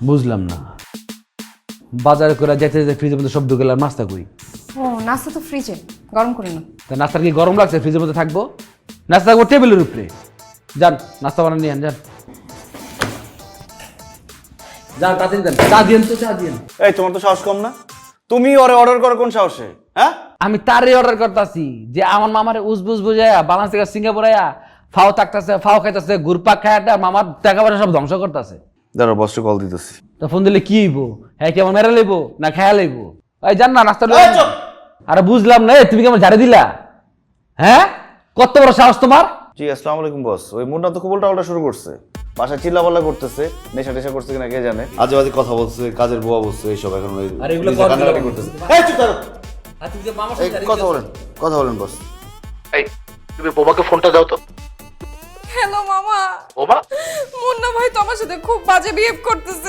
বুঝলাম না, বাজারে করে যেতে যেতে ফ্রিজের মধ্যে সব ঢুকে গেলাম, নাস্তা করি। ও নাস্তা তো ফ্রিজে, গরম করে না। তা নাস্তার কি গরম লাগছে ফ্রিজের মধ্যে থাকবো? নাস্তা থাকবো টেবিলের উপরে। যান নাস্তা বানান নিয়ে আন, যান যান, তাড়াতাড়ি যান, চা দিয়েন তো, চা দিয়েন। এই তোমার তো সাহস কম না, তুমি ওরে অর্ডার করো কোন সাহসে? হ্যাঁ, আমি তারই অর্ডার করতেছি যে আমার মামারে উজবুজ বুঝাইয়া বাংলাদেশ থেকে সিঙ্গাপুরে ফাও থাকতেছে, ফাও খাইতেছে, ঘুরপাক খাইটা মামার টাকা পয়সা সব ধ্বংস করতেছে। দাঁড়াও বসটা কল দিতেছি। তো ফোন দিলে কি হইব? হ্যাঁ, কি আমার মেরে লইব না খেয়া লইব? ওই যান না নাস্তা লইব। আরে বুঝলাম না, তুমি কি আমার ঝাড়ে দিলা? হ্যাঁ, কত বড় সাহস তোমার? জি আসসালামু আলাইকুম বস। ওই মুন্না তো খুব উল্টা শুরু করছে, বাসায় চিল্লাপাল্লা করতেছে, নেশা টেশা করছে কিনা কে জানে, আজে বাজে কথা বলছে, কাজের বুয়া বলছে, এইসব এখন ওই আরে এগুলো নিজে কান্নাকাটি করতেছে। এই চুপ থাকো। এই কথা বলেন বস। এই তুমি বোমাকে ফোনটা দাও তো। হ্যালো মামা, বোমা মুন্না ভাই তো আমার সাথে খুব বাজে বিহেভ করতেছে।